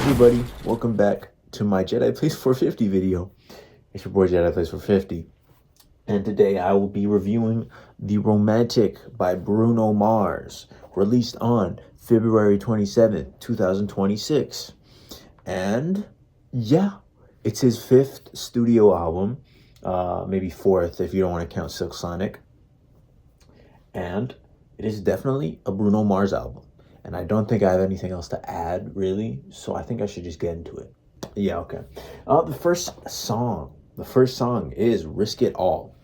everybody, welcome back to my Jedi Plays 450 video. It's your boy Jedi Plays 450, and today I will be reviewing The Romantic by Bruno Mars, released on February 27th, 2026. And yeah, it's his 5th studio album, maybe 4th if you don't want to count Silk Sonic. And it is definitely a Bruno Mars album. And I don't think I have anything else to add, really. So I think I should just get into it. Yeah, okay. The first song is Risk It All.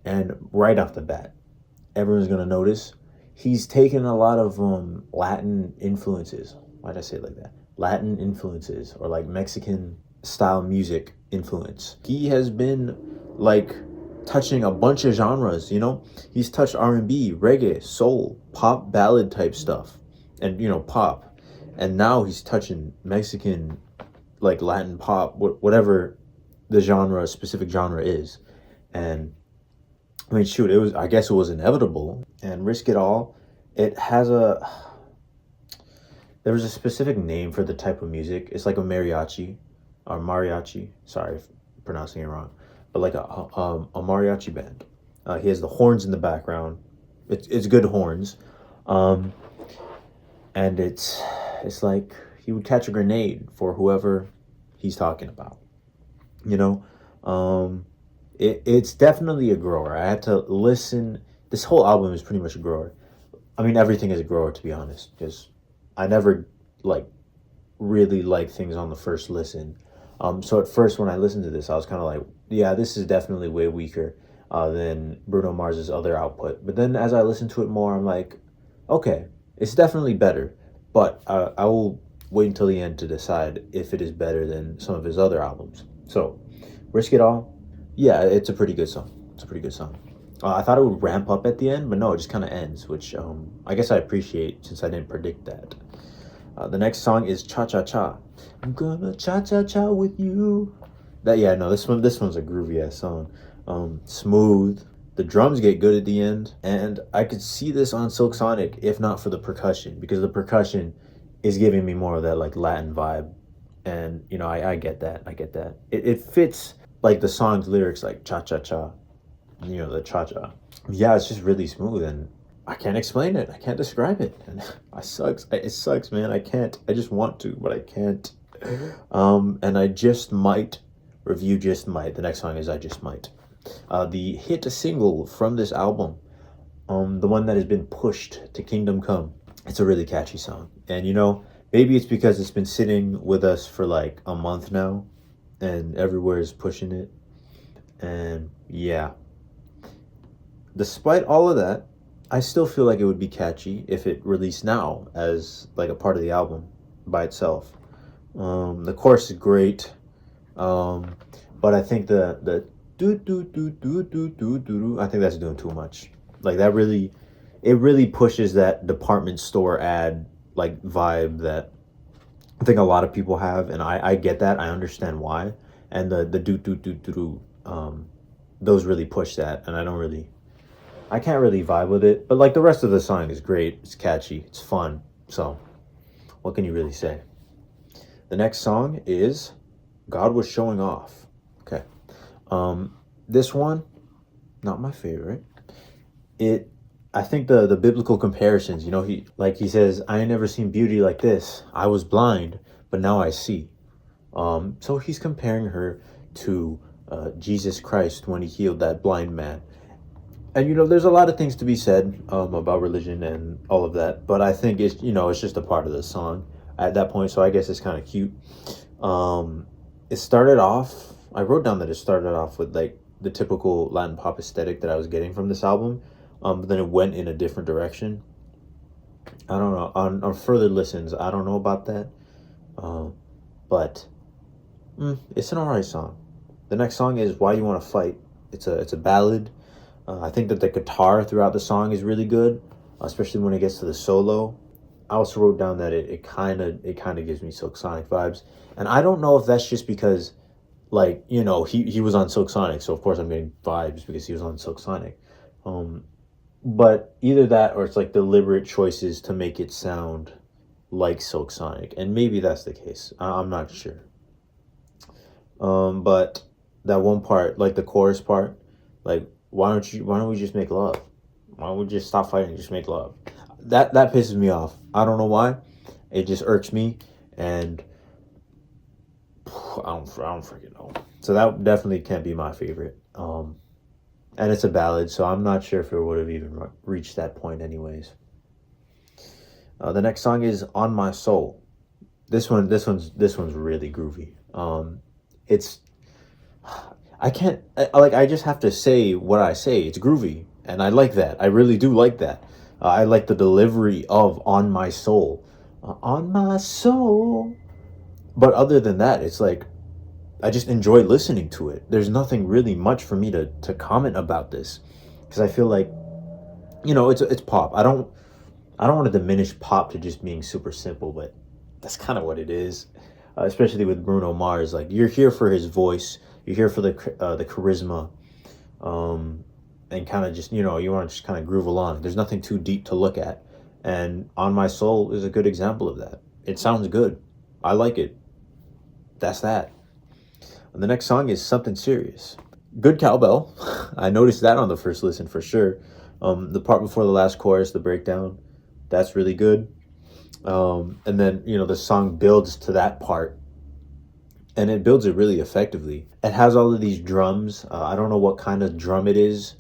And right off the bat, everyone's going to notice he's taken a lot of Latin influences. Why did I say it like that? Latin influences, or like Mexican style music influence. He has been like touching a bunch of genres, you know? He's touched R&B, reggae, soul, pop ballad type stuff. And pop, and now he's touching Mexican, like Latin pop, whatever the specific genre is. And I mean, shoot, I guess it was inevitable. And Risk It All, there was a specific name for the type of music. It's like a mariachi, sorry if I'm pronouncing it wrong, but like a mariachi band. He has the horns in the background. It's good horns. And it's like he would catch a grenade for whoever he's talking about, It's definitely a grower. I had to listen. This whole album is pretty much a grower. I mean, everything is a grower, to be honest, because I never really like things on the first listen. So at first when I listened to this, I was kind of like, yeah, this is definitely way weaker than Bruno Mars's other output. But then as I listened to it more, I'm like, okay, it's definitely better, but I will wait until the end to decide if it is better than some of his other albums. So, Risk It All, yeah, it's a pretty good song. I thought it would ramp up at the end, but no, it just kind of ends, which I guess I appreciate since I didn't predict that. The next song is Cha Cha Cha. I'm gonna cha cha cha with you. This one's a groovy ass song. Smooth. The drums get good at the end, and I could see this on Silk Sonic if not for the percussion, because the percussion is giving me more of that like Latin vibe, and I get that. It fits like the song's lyrics, like cha cha cha, the cha cha. Yeah, it's just really smooth, and I can't explain it. I can't describe it, and it sucks, man. I can't. I just want to, but I can't. And I just might review Just Might. The next song is I Just Might. The hit single from this album, the one that has been pushed to Kingdom Come. It's a really catchy song, and maybe it's because it's been sitting with us for like a month now, and everywhere is pushing it. And yeah, despite all of that, I still feel like it would be catchy if it released now as like a part of the album by itself. The chorus is great, but I think the do do do do do do do. I think that's doing too much. Like that it really pushes that department store ad like vibe that I think a lot of people have, and I get that. I understand why. And the do do do do do, those really push that, and I can't really vibe with it. But like the rest of the song is great. It's catchy. It's fun. So what can you really say? The next song is God Was Showing Off. Okay. This one, not my favorite. I think the biblical comparisons, he says, I ain't never seen beauty like this. I was blind, but now I see. So he's comparing her to Jesus Christ when he healed that blind man. And there's a lot of things to be said about religion and all of that, but I think it's just a part of the song at that point, so I guess it's kind of cute. It started off, I wrote down that it started off with like the typical Latin pop aesthetic that I was getting from this album, but then it went in a different direction. I don't know, on further listens, I don't know about that, but it's an alright song. The next song is Why You Want to Fight. It's a ballad. I think that the guitar throughout the song is really good, especially when it gets to the solo. I also wrote down that it kind of gives me Silk Sonic vibes, and I don't know if that's just because he was on Silk Sonic, so of course I'm getting vibes because he was on Silk Sonic. But either that or it's like deliberate choices to make it sound like Silk Sonic, and maybe that's the case. I'm not sure. But that one part, like the chorus part, like why don't we just make love? Why don't we just stop fighting and just make love? That pisses me off. I don't know why. It just irks me, and I don't freaking know. So that definitely can't be my favorite. And it's a ballad, so I'm not sure if it would have even reached that point, anyways. The next song is "On My Soul." This one's really groovy. It's I can't I just have to say what I say. It's groovy, and I like that. I really do like that. I like the delivery of "On My Soul," on my soul. But other than that, it's like I just enjoy listening to it. There's nothing really much for me to comment about this, because I feel like, it's pop. I don't want to diminish pop to just being super simple, but that's kind of what it is. Especially with Bruno Mars, like you're here for his voice, you're here for the charisma, and kind of just you want to just kind of groove along. There's nothing too deep to look at, and "On My Soul" is a good example of that. It sounds good. I like it. That's that. And the next song is "Something Serious." Good cowbell. I noticed that on the first listen for sure. The part before the last chorus, the breakdown, that's really good. And then the song builds to that part, and it builds it really effectively. It has all of these drums. I don't know what kind of drum it is,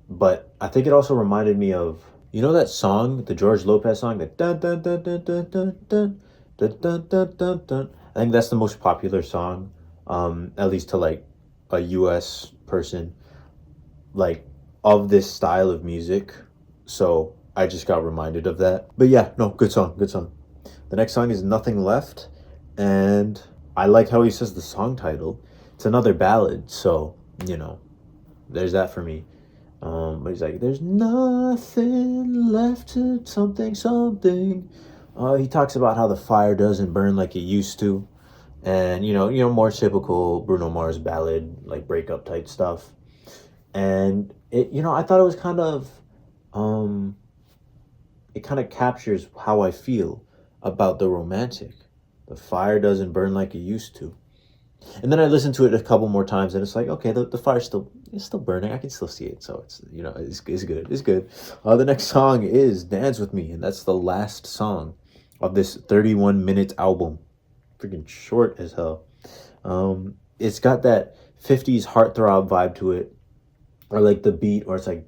but I think it also reminded me of that song, the George Lopez song, that dun dun dun dun dun dun dun dun dun dun dun dun. I think that's the most popular song, at least to like a U.S. person, like of this style of music. So I just got reminded of that. But yeah, no, good song, good song. The next song is "Nothing Left," and I like how he says the song title. It's another ballad, so there's that for me. But he's like, "There's nothing left to something, something." He talks about how the fire doesn't burn like it used to, and more typical Bruno Mars ballad, like breakup type stuff. And I thought it was it kind of captures how I feel about the romantic. The fire doesn't burn like it used to. And then I listened to it a couple more times, and it's like, okay, the fire's still burning. I can still see it, so it's good. It's good. The next song is "Dance with Me," and that's the last song of this 31-minute album. Freaking short as hell. It's got that 50s heartthrob vibe to it, or like the beat, or it's like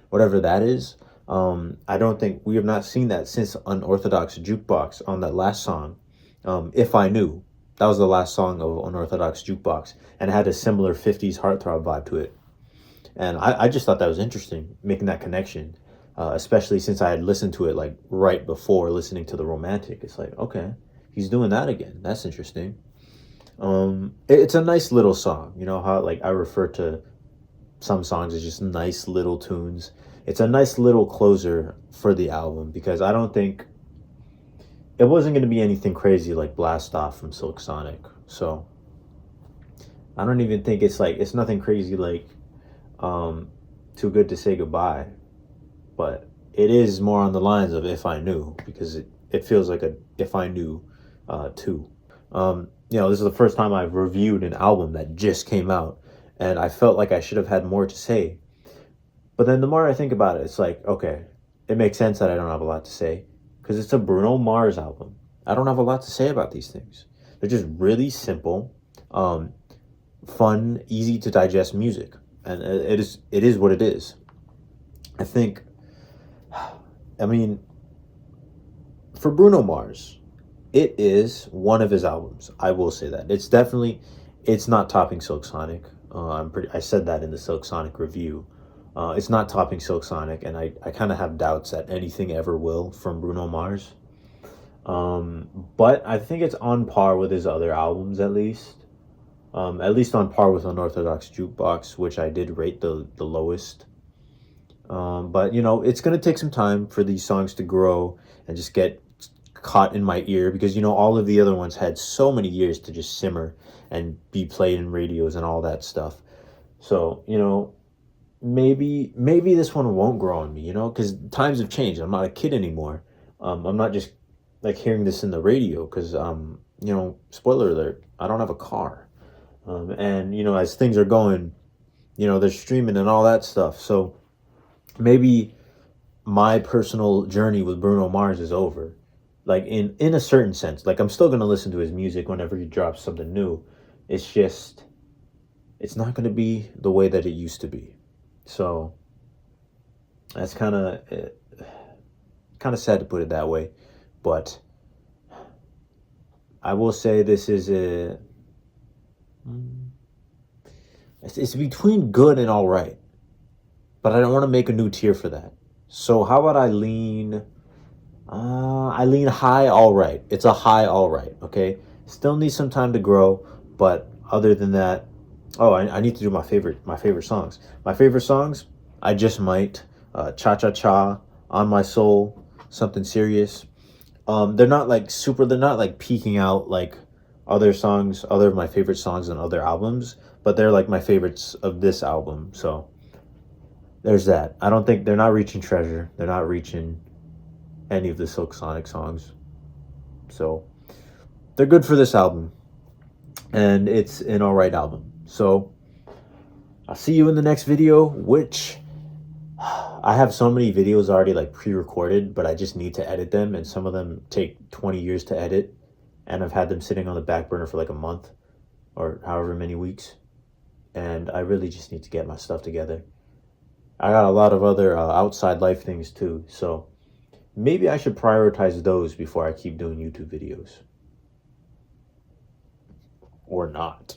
whatever that is. I don't think we have not seen that since Unorthodox Jukebox on that last song. If I Knew, that was the last song of Unorthodox Jukebox, and it had a similar 50s heartthrob vibe to it. And I just thought that was interesting, making that connection, especially since I had listened to it like right before listening to the Romantic. It's like, okay, he's doing that again. That's interesting. It's a nice little song. You know how like I refer to some songs as just nice little tunes. It's a nice little closer for the album, because I don't think it wasn't going to be anything crazy like Blast Off from Silk Sonic. So I don't even think it's nothing crazy like Too Good to Say Goodbye, but it is more on the lines of If I Knew, because it feels like a If I Knew too. This is the first time I've reviewed an album that just came out, and I felt like I should have had more to say. But then the more I think about it, it's like, okay, it makes sense that I don't have a lot to say, because it's a Bruno Mars album. I don't have a lot to say about these things. They're just really simple, fun, easy to digest music, and it is what it is. I think, I mean, for Bruno Mars, it is one of his albums. I will say that it's not topping Silk Sonic. I said that in the Silk Sonic review. It's not topping Silk Sonic, and I kind of have doubts that anything ever will from Bruno Mars. But I think it's on par with his other albums, at least. At least on par with Unorthodox Jukebox, which I did rate the lowest. But it's gonna take some time for these songs to grow and just get caught in my ear, because all of the other ones had so many years to just simmer and be played in radios and all that stuff. So maybe this one won't grow on me, because times have changed. I'm not a kid anymore. I'm not just like hearing this in the radio because spoiler alert, I don't have a car. And as things are going, they're streaming and all that stuff. So maybe my personal journey with Bruno Mars is over. Like in a certain sense. Like I'm still gonna listen to his music whenever he drops something new. It's just it's not gonna be the way that it used to be. So that's kind of sad to put it that way, but I will say this is a it's between good and all right, but I don't want to make a new tier for that. So how about I lean high all right. It's a high all right, okay? Still needs some time to grow, but other than that, oh, I need to do my favorite songs. My favorite songs, I just might Cha Cha Cha, On My Soul, Something Serious. They're not like peaking out like other of my favorite songs on other albums, but they're like my favorites of this album. So there's that. I don't think they're not reaching Treasure. They're not reaching any of the Silk Sonic songs. So they're good for this album, and it's an alright album. So I'll see you in the next video, which I have so many videos already like pre-recorded, but I just need to edit them, and some of them take 20 years to edit, and I've had them sitting on the back burner for like a month or however many weeks, and I really just need to get my stuff together. I got a lot of other outside life things too, so maybe I should prioritize those before I keep doing YouTube videos. Or not.